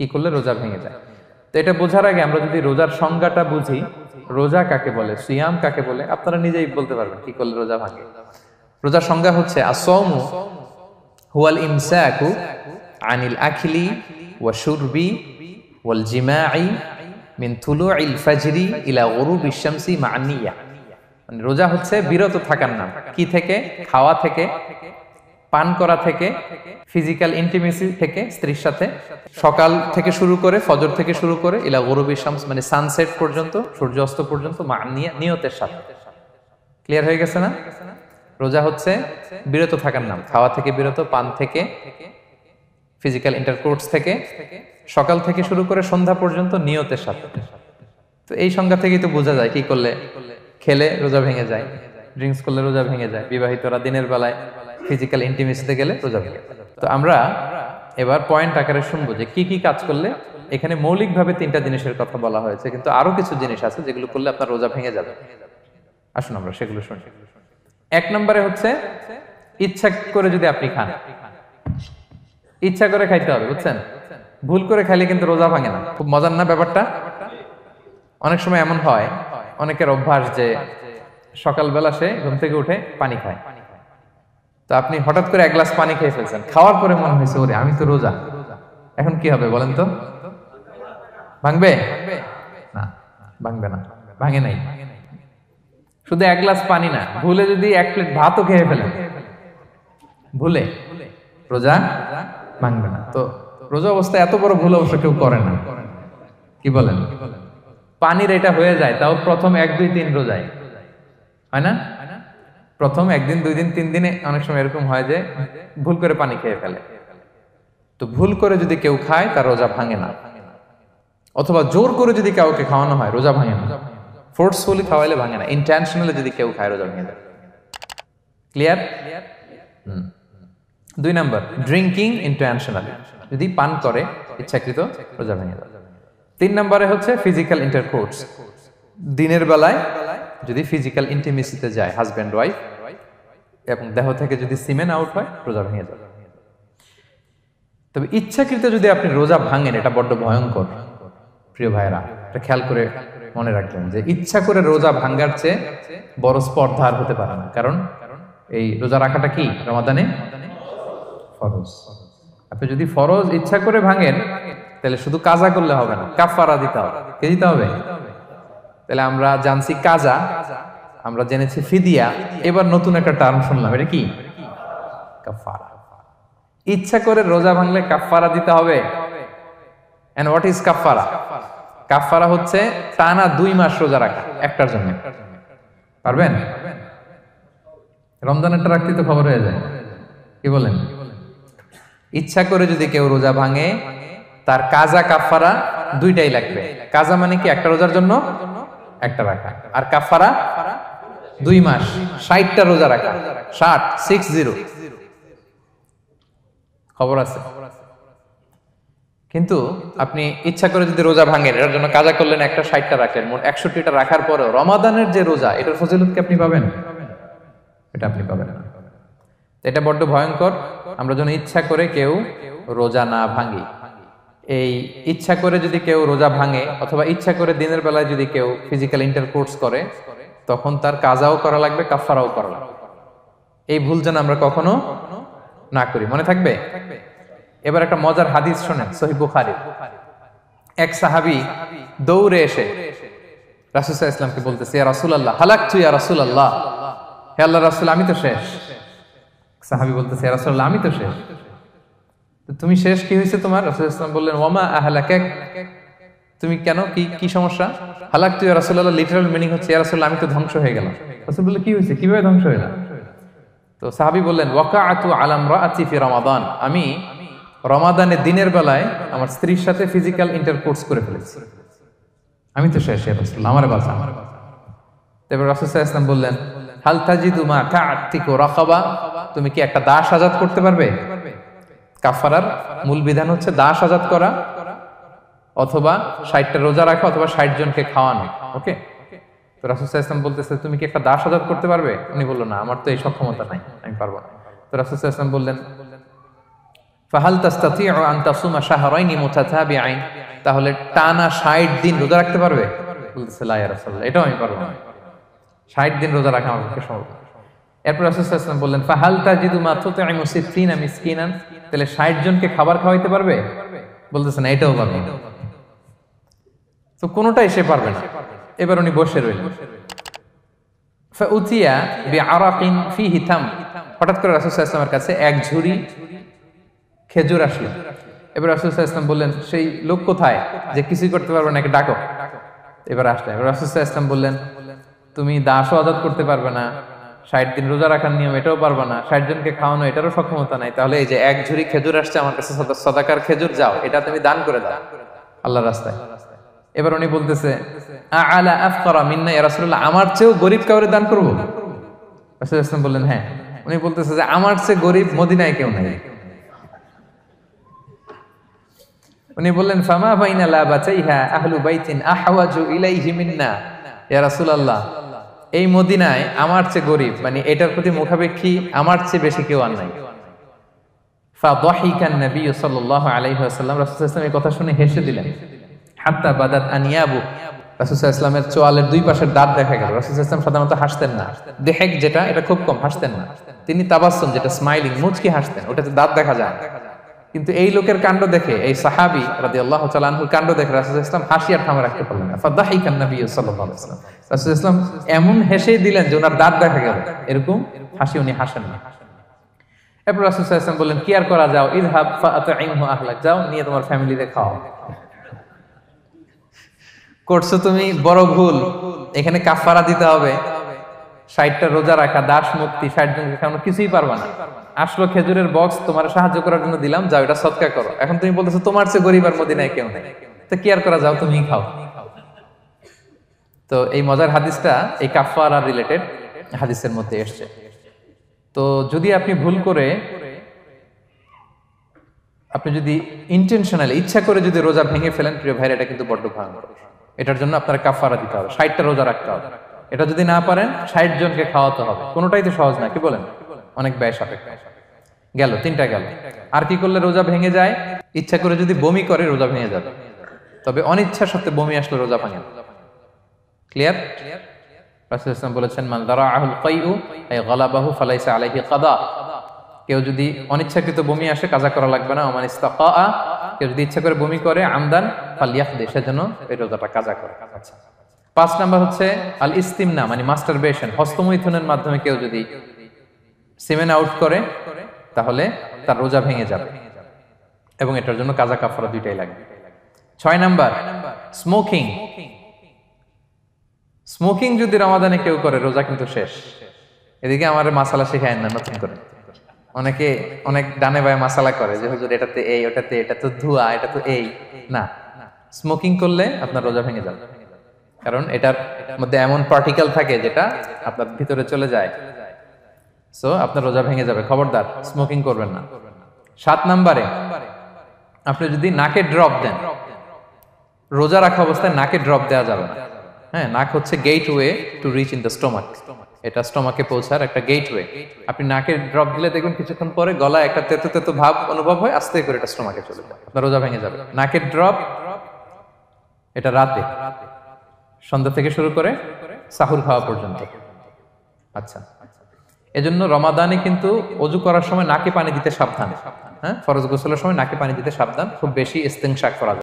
কি করলে রোজা ভেঙে যায়। তো এটা বোঝার আগে আমরা যদি রোজার সংজ্ঞাটা বুঝি, রোজা কাকে বলে, সিয়াম কাকে বলে, আপনারা নিজেই বলতে পারবেন কি করলে রোজা ভাঙে। রোজার সংজ্ঞা হচ্ছে আসওমু হুয়াল ইমসাকু আনিল আখলি ওয়া শুরবি ওয়াল জিমাই মিন তুলুইল ফাজরি ইলা গুরুবিশ শামসি মা নিয়া। মানে রোজা হচ্ছে বিরত থাকার নাম। কি থেকে? খাওয়া থেকে, পান করা থেকে, ফিজিক্যাল ইন্টিমেসি থেকে স্ত্রীর সাথে, সকাল থেকে শুরু করে, ফজর থেকে শুরু করে ইলা গুরুবিশ শামস মানে সানসেট পর্যন্ত, সূর্যাস্ত পর্যন্ত, মা নিয়তের সাথে। ক্লিয়ার হয়ে গেছে না? রোজা হচ্ছে বিরত থাকার নাম। খাওয়া থেকে বিরত, পান থেকে, ফিজিক্যাল ইন্টারকোর্স থেকে, সকাল থেকে শুরু করে সন্ধ্যা পর্যন্ত নিয়তের সাথে। তো এই সংজ্ঞা থেকেই তো বোঝা যায় কি করলে, খেলে রোজা ভেঙে যায়, ড্রিঙ্কস করলে রোজা ভেঙে যায়, বিবাহিতরা দিনের বেলায় ফিজিক্যাল ইন্টিমেসিতে গেলে রোজা ভেঙে যায়। তো আমরা এবার পয়েন্ট আকারে শুনবো যে কি কি কাজ করলে। এখানে মৌলিকভাবে 3টা জিনিসের কথা বলা হয়েছে, কিন্তু আরো কিছু জিনিস আছে যেগুলো করলে আপনার রোজা ভেঙে যাবে। আসুন আমরা সেগুলো শুনি। 1 নম্বরে হচ্ছে ইচ্ছা করে যদি আপনি খান, ইচ্ছা করে খাইতে হবে, বুঝছেন? ভুল করে খাইলে কিন্তু রোজা ভাঙে না। খুব মজার না ব্যাপারটা? অনেক সময় এমন হয়, অনেকের অভ্যাস যে সকালবেলা সে ঘুম থেকে উঠে পানি খায়। তো আপনি হঠাৎ করে 1 গ্লাস পানি খেয়ে ফেলছেন, খাওয়ার পরে মনে হয়েছে ওরে আমি তো রোজা, এখন কি হবে বলেন তো? ভাঙবে না? ভাঙবে না, ভাঙে নাই। শুধু 1 গ্লাস পানি না, ভুলে যদি 1 প্লেট ভাতও খেয়ে ফেলেন, ভুলে, রোজা ভাঙবে না। তো রোজা অবস্থায় এত বড় ভুল অবশ্য কেউ করে না, কি বলেন? পানির এটা হয়ে যায়, তাও প্রথম 1, 2, 3 রোজায় হয় না? প্রথম 1 দিন, 2 দিন, 3 দিনে অনেক সময় এরকম হয় যে ভুল করে পানি খেয়ে ফেলে। তো ভুল করে যদি কেউ খায় তার রোজা ভাঙে না। অথবা জোর করে যদি কাউকে খাওয়ানো হয় রোজা ভাঙে না। ফোর্সফুলি খাওয়াইলে ভাঙে না, ইন্টেনশনালি যদি কেউ খায় রোজা ভেঙে যায়। ক্লিয়ার? 2 নাম্বার, ড্রিঙ্কিং ইন্টেনশনালি, যদি পান করে ইচ্ছাকৃত, রোজা ভেঙে যায়। 3 নম্বরে হচ্ছে ফিজিক্যাল ইন্টারকোর্স, দিনের বেলায় যদি ফিজিক্যাল ইন্টিমেসিতে যায় হাজব্যান্ড ওয়াইফ এবং দেহ থেকে যদি সিমেন আউট হয় রোজা ভেঙে যায়। তবে ইচ্ছাকৃত যদি আপনি রোজা ভাঙেন, এটা বড্ড ভয়ঙ্কর প্রিয় ভাইরা। এটা খেয়াল করে মনে রাখবেন যে ইচ্ছা করে রোজা ভাঙার চেয়ে বড় স্পর্ধা আর হতে পারে না। কারণ এই রোজা রাখাটা কি রমাদানে ফরজ। আপনি যদি ফরজ ইচ্ছা করে ভাঙেন তাহলে শুধু কাজা করলে হবে না, কাফারা দিতে হবে। কে দিতে হবে? তাহলে আমরা জানছি কাজা, আমরা জেনেছি ফিদিয়া, এবার নতুন একটা টার্ম শুনলাম, এটা কি? কাফারা। ইচ্ছা করে রোজা ভাঙলে কাফারা দিতে হবে। এন্ড হোয়াট ইজ কাফারা? কাফারা হচ্ছে টানা 2 মাস রোজা রাখা একটার জন্য। পারবেন? রমজানেরটা রাখতে তো খবর হয়ে যায়, কি বলেন? ইচ্ছা করে যদি কেউ রোজা ভাঙে তার কাজা কাফারা 2টাই লাগবে। কাজা মানে কি? একটা রোজার জন্য একটা রাখা, আর কাফারা 2 মাস 60টা রোজা রাখা। 60 খবর আছে। কিন্তু আপনি ইচ্ছা করে যদি রোজা ভাঙেন, এটার জন্য কাজা করলেন, একটা 60টা রাখলেন, মোট 61টা রাখার পরেও রমাদানের যে রোজা, এটার ফজিলত কি আপনি পাবেন? এটা আপনি পাবেন না। এটা বড্ড ভয়ঙ্কর। আমরা যেন ইচ্ছা করে কেউ রোজা না ভাঙি। এই ইচ্ছা করে যদি কেউ রোজা ভাঙে অথবা ইচ্ছা করে দিনের বেলায় যদি কেউ ফিজিক্যাল ইন্টারকোর্স করে, তখন তার কাজাও করা লাগবে, কাফারাও করা লাগবে। এই ভুল যেন আমরা কখনো না করি, মনে থাকবে। এবার একটা মজার হাদিস শোনেন, সহিহ বুখারী। এক সাহাবী দৌড়ে এসে রাসূল সাল্লাল্লাহু আলাইহি ওয়াসাল্লামকে বলতেছে, ইয়া রাসূলুল্লাহ হালাকতু ইয়া রাসূলুল্লাহ, হে আল্লাহর রাসূল আমি তো শেষ। সাহাবী বলতেছে, ইয়া রাসূলুল্লাহ আমি তো শেষ। তুমি শেষ, কি হয়েছে তোমার? রাসূল সাল্লাল্লাহু আলাইহি ওয়াসাল্লাম বললেন, ওয়ামা আহলাকাক, তুমি কেন, কি সমস্যা? হালাকতু ইয়া রাসূলুল্লাহ লিটারাল মিনিং হচ্ছে, ইয়া রাসূলুল্লাহ আমি তো ধ্বংস হয়ে গেলাম। রাসূল বললেন, কি হয়েছে, কিভাবে ধ্বংস হয়ে গেলাম? তো সাহাবী বললেন, ওয়াকাআতু আলা ইমরাআতি ফি রমাদান, আমি রমাদানের দিনের বেলায় আমার স্ত্রীর সাথে ফিজিক্যাল ইন্টারকোর্স করে ফেলেছি, আমি তো শেষ, ইয়া রাসূলুল্লাহ আমারে বাঁচান। তারপর রাসূল সাল্লাল্লাহু আলাইহি ওয়াসাল্লাম বললেন, হাল তাজিদু মা কা'তিকু রাকাবা, তুমি কি একটা দাস আজাদ করতে পারবে? কাফারার মূল বিধান হচ্ছে দাস আজাদ করা অথবা 60টা রোজা রাখা অথবা 60 জনকে খাওয়ানো। ওকে, তো রাসূল সাল্লাল্লাহু আলাইহি ওয়াসাল্লাম বলতেছে, তুমি কি একটা দাস আজাদ করতে পারবে? উনি বলল, না আমার তো এই সক্ষমতা নাই, আমি পারবো না। তো রাসূল সাল্লাল্লাহু আলাইহি ওয়াসাল্লাম বললেন, ফাহাল তাস্তাতিউ আন তাসুমা শাহরাইনি মুতাতাবিআইন, তাহলে টানা 60 দিন রোজা রাখতে পারবে? বলতেছে লা ইয়া রাসূলুল্লাহ, এটাও আমি পারবো না, 60 দিন রোজা রাখা আমার পক্ষে সম্ভব না। এরপর রাসূল সাল্লাল্লাহু আলাইহি ওয়াসাল্লাম বললেন ফাহাল তাজিদু মা তুতঈমু 60 মিসকিনান, তাহলে 60 জনকে খাবার খাওয়াইতে পারবে? বলতেছে না, এটাও পারবে না। তো কোনোটাই সে পারবে না। এবার উনি বসে রইলেন। ফাউতিয়া বিআরাকিন ফিহি তাম, হঠাৎ করে রাসূল সাল্লাল্লাহু আলাইহি ওয়াসাল্লামের কাছে এক ঝুড়ি খেজুর আসলো। এবার রাসূল সাল্লাল্লাহু আলাইহি ওয়াসাল্লাম বললেন সেই লোক কোথায় যে কিছুই করতে পারবে না, একে ডাকো। এবার আসলেন। এবার রাসূল সাল্লাল্লাহু আলাইহি ওয়াসাল্লাম বললেন তুমি দাসও আজাদ করতে পারবে না, 60 দিন রোজা রাখার নিয়ম এটাও পারবে না, 60 জনকে খাওয়ানো এটারও সক্ষমতা নাই, তাহলে এই যে এক ঝুড়ি খেজুর আসছে আমার কাছে সাদাকার খেজুর, যাও এটা তুমি দান করে দাও আল্লাহর রাস্তায়। এবার উনি বলতেছে আলা আফকারা মিন্না ইয়া রাসূলুল্লাহ, আমার চেয়েও গরীব কাউরে দান করব? রাসূল সাল্লাল্লাহু আলাইহি ওয়াসাল্লাম বললেন হ্যাঁ। উনি বলতেছে যে আমার চেয়ে গরীব মদিনায় কেউ নাই। উনি বললেন ফামা বাইনা লাবাতাইহা আহলু বাইতিন আহওয়াজু ইলাইহি মিন্না ইয়া রাসূলুল্লাহ, এই মদিনায় আমার চেয়ে গরীব, মানে এটার প্রতি মুখাপেক্ষী আমার চেয়ে বেশি কেউ আর নাই। ফাদাহিকান নবী সাল্লাল্লাহু আলাইহি ওয়াসাল্লাম, রাসূল সাল্লাল্লাহু আলাইহি ওয়াসাল্লাম এই কথা শুনে হেসে দিলেন। হাত্তা বাদাত আনিয়াবু, রাসূল সাল্লাল্লাহু আলাইহি ওয়াসাল্লামের চোয়ালের দুই পাশের দাঁত দেখা গেল। রাসূল সাল্লাল্লাহু আলাইহি ওয়াসাল্লাম সাধারণত হাসতেন না, দেহেক যেটা এটা খুব কম হাসতেন না, তিনি তাবাসসুম যেটা স্মাইলিং মুচকি হাসতেন, ওটাতে দাঁত দেখা যায়। কিন্তু এই লোকের কাণ্ড দেখে, এই সাহাবী রাদিয়াল্লাহু তাআলা আনহুর কাণ্ড দেখে রাসূল সাল্লাল্লাহু আলাইহি ওয়াসাল্লাম হাসি আর থামে রাখতে পারলেন না। ফাদাহিকান নবী সাল্লাল্লাহু আলাইহি ওয়াসাল্লাম, রাসূল সাল্লাল্লাহু আলাইহি ওয়াসাল্লাম এমন হেসেই দিলেন যে ওনার দাঁত দেখা গেল, এরকম হাসি উনি হাসেন না। এরপর রাসূল সাল্লাল্লাহু আলাইহি ওয়াসাল্লাম বললেন কি আর করা, যাও ইযহাব ফাআতঈমহু আহলাক, যাও নিয়ে তোমার ফ্যামিলিতে খাও। করছো তুমি বড় ভুল, এখানে কাফারা দিতে হবে, 60টা রোজা রাখা, দাস মুক্তি, 60 জনকে খাওয়ানো, কিছুই পারবা না। আসলো খেজুরের বক্স, তোমার সাহায্য করার জন্য দিলাম, যাও এটা সদকা করো। এখন তুমি বলতেছো তোমার চেয়ে গরীব আর মদিনায় কেউ নেই, তো কি আর করা, যাও তুমি খাও। তো এই মজার হাদিসটা এই কাফারা রিলেটেড হাদিসের মধ্যে এসেছে। তো যদি আপনি ভুল করে, আপনি যদি ইন্টেনশনালি ইচ্ছা করে যদি রোজা ভেঙে ফেলেন, প্রিয় ভাইরা, এটা কিন্তু বড্ড ভয়ঙ্কর। এটার জন্য আপনার কাফারা দিতে হবে, 60টা রোজা রাখতে হবে। এটা যদি না পারেন 60 জনকে খাওয়াতে হবে। কোনোটাই তো সহজ না, কি বলেন? অনেক ব্যয় সাপেক্ষ। গেল 3টা গেল। আর কি করলে রোজা ভেঙে যায়? ইচ্ছা করে যদি বমি করে রোজা ভেঙে যাবে, তবে অনিচ্ছা সত্ত্বে বমি আসলে রোজা ভাঙে। ক্লিয়ার? রাসূল সাল্লাল্লাহু আলাইহি ওয়াসাল্লাম বলেছেন মান দারাআহুল কাইউ আই গালাবাহু ফালাইসা আলাইহি কাদা, কেউ যদি অনিচ্ছাকৃত বমি আসে কাজা করা লাগবে না। ওমান ইস্তাকা, কেউ যদি ইচ্ছা করে বমি করে আমদান ফালিয়াকদি, সেজন্য এই রোজাটা কাজা করে। আচ্ছা, 5 নাম্বার হচ্ছে আল ইস্তিমনা, মানে মাস্টারবেশন, হস্তমৈথুনের মাধ্যমে কেউ যদি সিমেন আউট করে তাহলে তার রোজা ভেঙে যাবে, এবং এটার জন্য কাজা কাফারা দুইটাই লাগবে। 6 নাম্বার স্মোকিং। স্মোকিং যদি রমাদানে কেউ করে রোজা কিন্তু শেষ। এদিকে আমার মাসালা শেখায় না নতুন করে, অনেকে অনেক ডানে বায়ে মাসালা করে যে হুজুর এটাতে এই, ওটাতে, এটা তো ধোঁয়া, এটা তো এই না। স্মোকিং করলে আপনার রোজা ভেঙে যাবে, কারণ এটার মধ্যে এমন পার্টিকেল থাকে যেটা আপনার ভিতরে চলে যায়, সো আপনার রোজা ভেঙে যাবে। খবরদার স্মোকিং করবেন না। 7 নাম্বারে আপনি যদি নাকে ড্রপ দেন, রোজা রাখা অবস্থায় নাকে ড্রপ দেওয়া যাবে না। হ্যাঁ, নাক হচ্ছে gateway to reach in the stomach, এটা স্টোমাকে পৌঁছার একটা গেটওয়ে। আপনি নাকে ড্রপ দিলে দেখবেন কিছুক্ষণ পরে গলায় একটা তেতো তেতো ভাব অনুভব হয়, আস্তে করে এটা স্টোমাকে চলে যায়, আপনার রোজা ভেঙে যাবে। নাকের ড্রপ এটা রাতে, সন্ধ্যা থেকে শুরু করে সাহুর খাওয়া পর্যন্ত। আচ্ছা, এজন্য রমাদানে কিন্তু ওযু করার সময় নাকে পানি দিতে সাবধান। হ্যাঁ, ফরজ গোসলের সময় নাকে পানি দিতে সাবধান, খুব বেশি ইস্তেনশাক করা